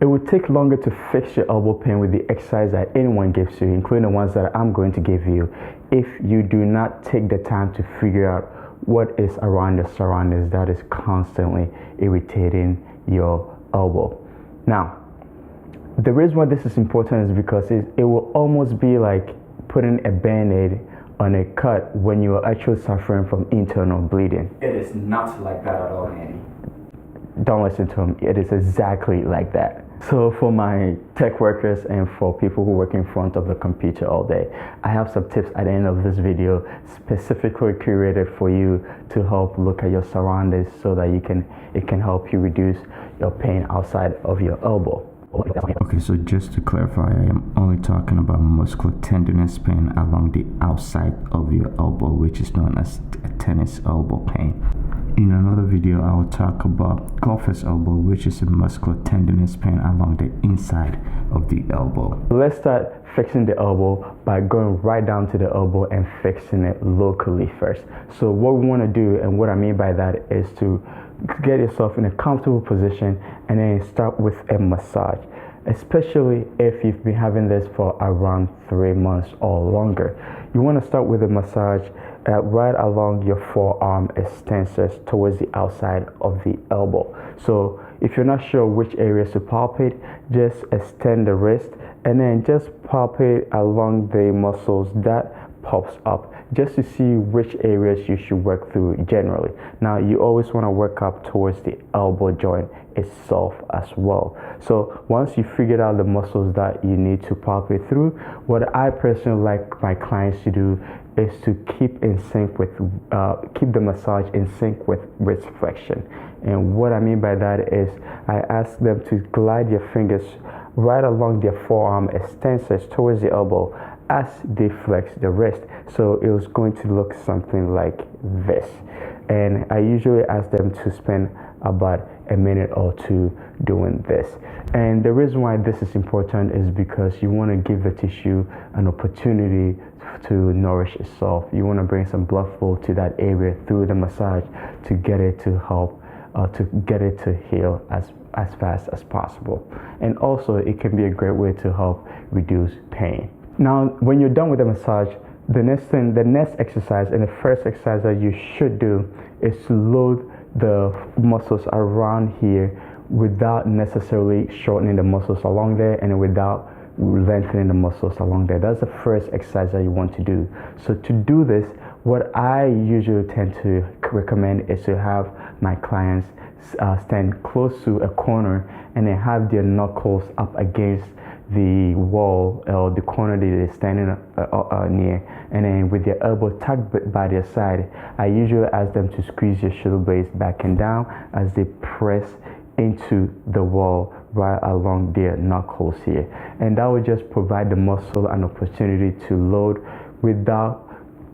It would take longer to fix your elbow pain with the exercise that anyone gives you, including the ones that I'm going to give you, if you do not take the time to figure out what is around the surroundings that is constantly irritating your elbow. Now, the reason why this is important is because it will almost be like putting a band-aid on a cut when you are actually suffering from internal bleeding. It is not like that at all, Manny. Don't listen to him. It is exactly like that. So for my tech workers and for people who work in front of the computer all day, I have some tips at the end of this video specifically curated for you to help look at your surroundings so that it can help you reduce your pain outside of your elbow. Okay, so just to clarify, I am only talking about muscular tenderness pain along the outside of your elbow, which is known as a tennis elbow pain. In another video, I will talk about golfer's elbow, which is a muscular tenderness pain along the inside of the elbow. Let's start fixing the elbow by going right down to the elbow and fixing it locally first. So what we want to do, and what I mean by that, is to get yourself in a comfortable position and then start with a massage, especially if you've been having this for around 3 months or longer. You want to start with a massage right along your forearm extensors towards the outside of the elbow. So if you're not sure which areas to palpate, just extend the wrist and then just palpate along the muscles that pops up, just to see which areas you should work through generally. Now, you always want to work up towards the elbow joint itself as well. So once you figured out the muscles that you need to palpate through, what I personally like my clients to do is to keep the massage in sync with wrist flexion. And what I mean by that is I ask them to glide your fingers right along their forearm extensors towards the elbow as they flex the wrist. So it was going to look something like this. And I usually ask them to spend about a minute or two doing this. And the reason why this is important is because you want to give the tissue an opportunity to nourish itself. You want to bring some blood flow to that area through the massage to get it to help to get it to heal as fast as possible. And also it can be a great way to help reduce pain. Now, when you're done with the massage, the next exercise and the first exercise that you should do is to load the muscles around here without necessarily shortening the muscles along there and without lengthening the muscles along there. That's the first exercise that you want to do. So to do this, what I usually tend to recommend is to have my clients stand close to a corner and then have their knuckles up against the wall or the corner that they're standing near, and then with their elbow tucked by their side, I usually ask them to squeeze your shoulder blades back and down as they press into the wall right along their knuckles here. And that will just provide the muscle an opportunity to load without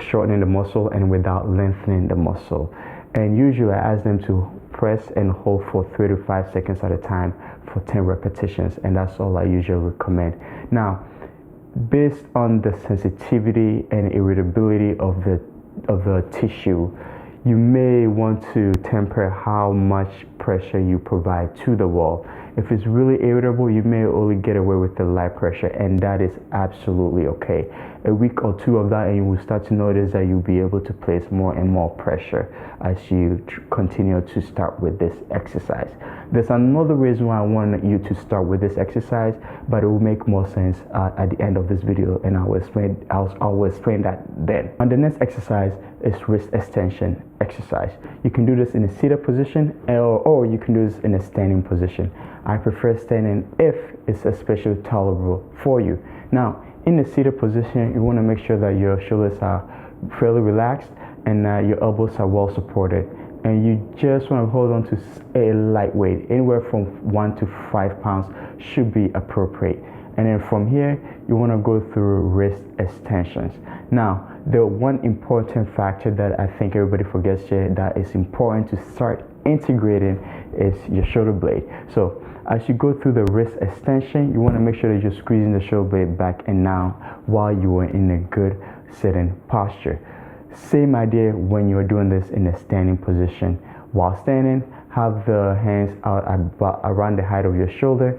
shortening the muscle and without lengthening the muscle. And usually I ask them to press and hold for 3 to 5 seconds at a time for 10 repetitions, and that's all I usually recommend. Now, based on the sensitivity and irritability of the tissue, you may want to temper how much pressure you provide to the wall. If it's really irritable, you may only get away with the light pressure, and that is absolutely okay. A week or two of that and you will start to notice that you'll be able to place more and more pressure as you continue to start with this exercise. There's another reason why I want you to start with this exercise, but it will make more sense at the end of this video, and I will explain that then. And the next exercise is wrist extension exercise. You can do this in a seated position or you can do this in a standing position. I prefer standing if it's especially tolerable for you. Now, in the seated position, you want to make sure that your shoulders are fairly relaxed and your elbows are well supported. And you just want to hold on to a light weight. Anywhere from 1 to 5 pounds should be appropriate. And then from here, you want to go through wrist extensions. Now, the one important factor that I think everybody forgets here that is important to start integrating is your shoulder blade. So as you go through the wrist extension, you want to make sure that you're squeezing the shoulder blade back and down while you are in a good sitting posture. Same idea when you're doing this in a standing position. While standing, have the hands out around the height of your shoulder.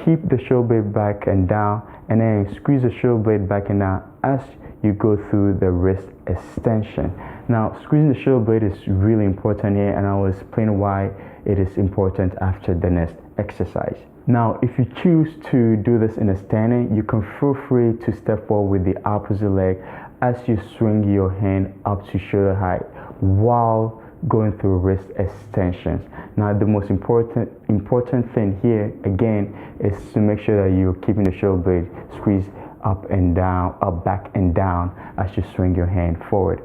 Keep the shoulder blade back and down, and then squeeze the shoulder blade back and down as you go through the wrist extension. Now, squeezing the shoulder blade is really important here, and I will explain why it is important after the next exercise. Now, if you choose to do this in a standing, you can feel free to step forward with the opposite leg as you swing your hand up to shoulder height while going through wrist extensions. Now, the most important thing here again is to make sure that you're keeping the shoulder blade squeezed up and down, up, back and down as you swing your hand forward.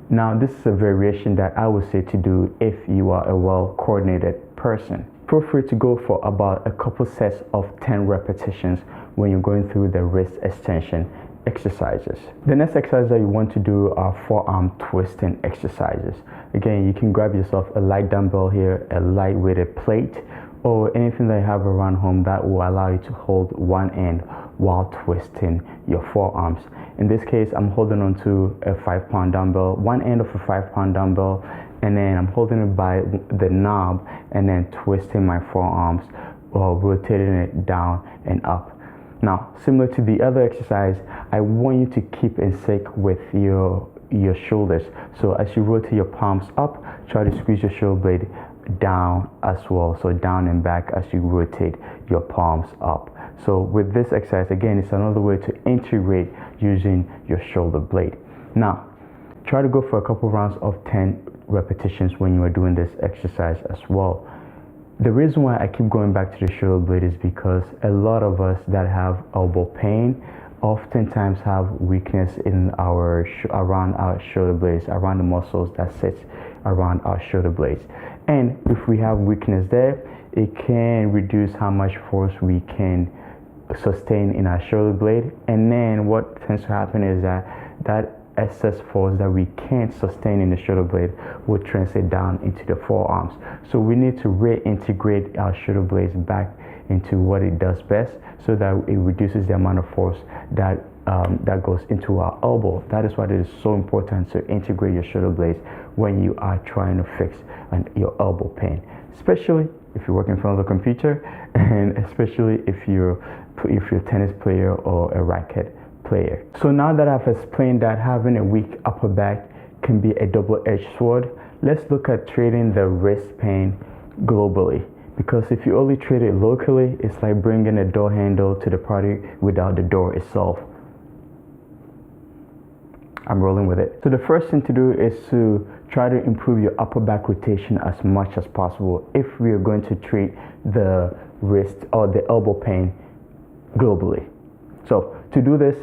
Now, this is a variation that I would say to do if you are a well-coordinated person. Feel free to go for about a couple sets of 10 repetitions when you're going through the wrist extension exercises. The next exercise that you want to do are forearm twisting exercises. Again, you can grab yourself a light dumbbell here, a light weighted plate, or anything that you have around home that will allow you to hold one end while twisting your forearms. In this case, I'm holding on to a 5-pound dumbbell, one end of a 5-pound dumbbell, and then I'm holding it by the knob and then twisting my forearms or rotating it down and up. Now, similar to the other exercise, I want you to keep in sync with your shoulders. So as you rotate your palms up, try to squeeze your shoulder blade down as well. So down and back as you rotate your palms up. So with this exercise, again, it's another way to integrate using your shoulder blade. Now, try to go for a couple rounds of 10 repetitions when you are doing this exercise as well. The reason why I keep going back to the shoulder blade is because a lot of us that have elbow pain oftentimes have weakness in around our shoulder blades, around the muscles that sits around our shoulder blades. And if we have weakness there, it can reduce how much force we can sustain in our shoulder blade. And then what tends to happen is that excess force that we can't sustain in the shoulder blade will translate down into the forearms. So we need to reintegrate our shoulder blades back into what it does best, so that it reduces the amount of force that goes into our elbow. That is why it is so important to integrate your shoulder blades when you are trying to fix your elbow pain, especially if you're working in front of the computer, and especially if you're a tennis player or a racket player. So now that I've explained that having a weak upper back can be a double-edged sword, let's look at treating the wrist pain globally. Because if you only treat it locally, it's like bringing a door handle to the party without the door itself. I'm rolling with it. So the first thing to do is to try to improve your upper back rotation as much as possible if we are going to treat the wrist or the elbow pain globally. So to do this,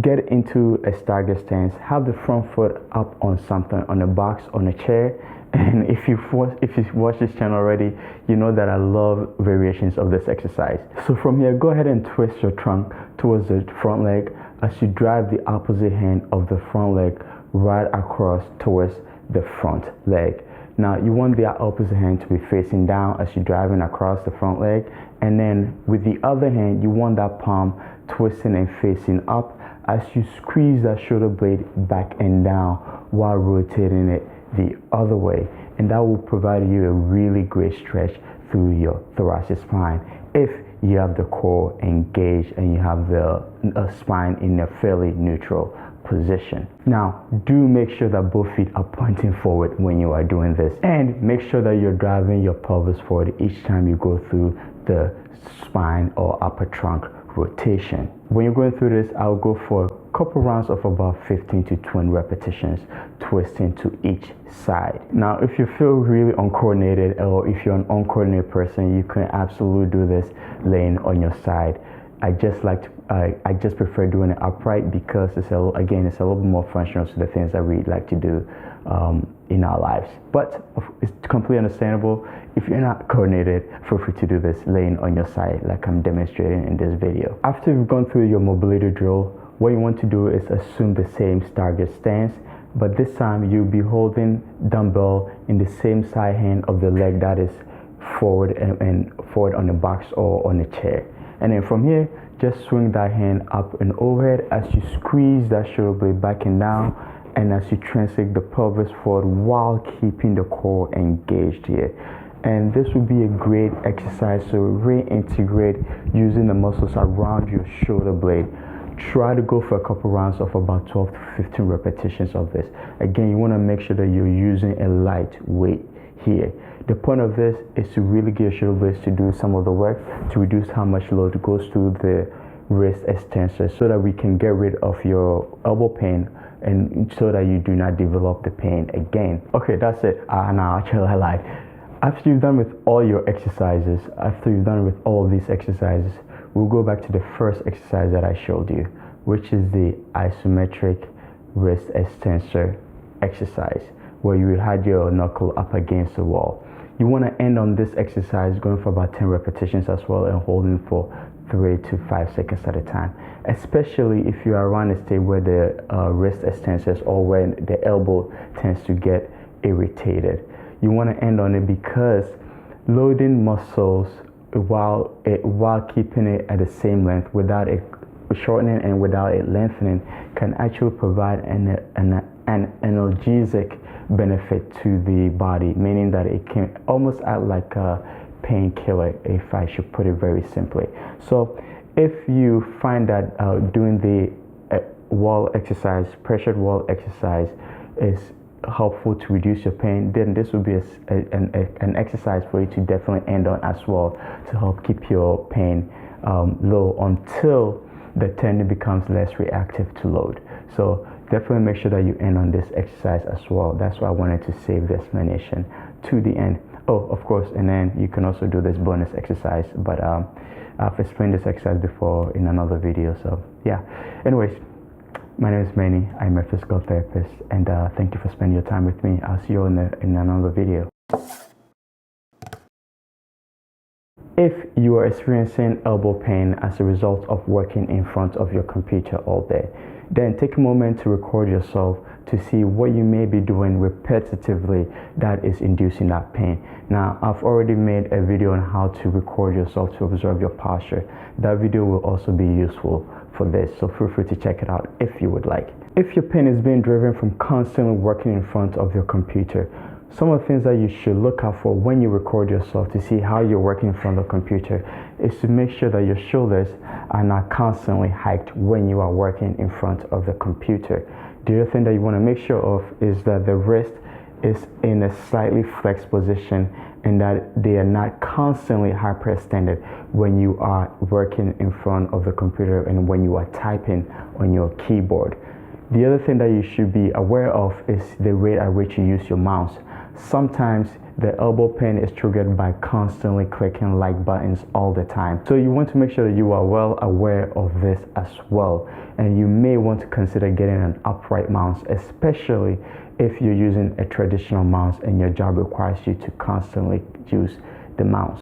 get into a stagger stance. Have the front foot up on something, on a box, on a chair. And if you've watched this channel already, you know that I love variations of this exercise. So from here, go ahead and twist your trunk towards the front leg as you drive the opposite hand of the front leg right across towards the front leg. Now, you want the opposite hand to be facing down as you're driving across the front leg. And then with the other hand, you want that palm twisting and facing up as you squeeze that shoulder blade back and down while rotating it the other way. And that will provide you a really great stretch through your thoracic spine if you have the core engaged and you have the spine in a fairly neutral position. Now, do make sure that both feet are pointing forward when you are doing this, and make sure that you're driving your pelvis forward each time you go through the spine or upper trunk rotation. When you're going through this, I'll go for a couple rounds of about 15 to 20 repetitions, twisting to each side. Now, if you feel really uncoordinated, or if you're an uncoordinated person, you can absolutely do this laying on your side. I just prefer doing it upright because it's a little bit more functional to the things that we like to do in our lives. But it's completely understandable. If you're not coordinated, feel free to do this laying on your side like I'm demonstrating in this video. After you've gone through your mobility drill, what you want to do is assume the same target stance, but this time you'll be holding dumbbell in the same side hand of the leg that is forward and forward on the box or on the chair. And then from here, just swing that hand up and overhead as you squeeze that shoulder blade back and down, and as you translate the pelvis forward while keeping the core engaged here. And this would be a great exercise to reintegrate using the muscles around your shoulder blade. Try to go for a couple rounds of about 12 to 15 repetitions of this. Again, you want to make sure that you're using a light weight here. The point of this is to really get your shoulder blades to do some of the work to reduce how much load goes to the wrist extensor, so that we can get rid of your elbow pain and so that you do not develop the pain again. Okay, that's it. Now actually I lied. After you've done with all your exercises, after you've done with all of these exercises, we'll go back to the first exercise that I showed you, which is the isometric wrist extensor exercise, where you had your knuckle up against the wall. You want to end on this exercise going for about 10 repetitions as well, and holding for 3 to 5 seconds at a time, especially if you are around a state where the wrist extensors or when the elbow tends to get irritated. You want to end on it because loading muscles while keeping it at the same length without it shortening and without it lengthening can actually provide an analgesic benefit to the body, meaning that it can almost act like a painkiller, if I should put it very simply. So if you find that doing the wall exercise, pressured wall exercise, is helpful to reduce your pain, then this would be an exercise for you to definitely end on as well, to help keep your pain low until the tendon becomes less reactive to load. So definitely make sure that you end on this exercise as well. That's why I wanted to save the explanation to the end. Oh, of course, and then you can also do this bonus exercise, but I've explained this exercise before in another video, so yeah. Anyways, my name is Manny. I'm a physical therapist, and thank you for spending your time with me. I'll see you in another video. If you are experiencing elbow pain as a result of working in front of your computer all day, then take a moment to record yourself to see what you may be doing repetitively that is inducing that pain. Now, I've already made a video on how to record yourself to observe your posture. That video will also be useful for this, so feel free to check it out if you would like. If your pain is being driven from constantly working in front of your computer, some of the things that you should look out for when you record yourself to see how you're working in front of the computer is to make sure that your shoulders are not constantly hiked when you are working in front of the computer. The other thing that you want to make sure of is that the wrist is in a slightly flexed position and that they are not constantly hyperextended when you are working in front of the computer and when you are typing on your keyboard. The other thing that you should be aware of is the rate at which you use your mouse. Sometimes the elbow pain is triggered by constantly clicking like buttons all the time. So you want to make sure that you are well aware of this as well. And you may want to consider getting an upright mouse, especially if you're using a traditional mouse and your job requires you to constantly use the mouse.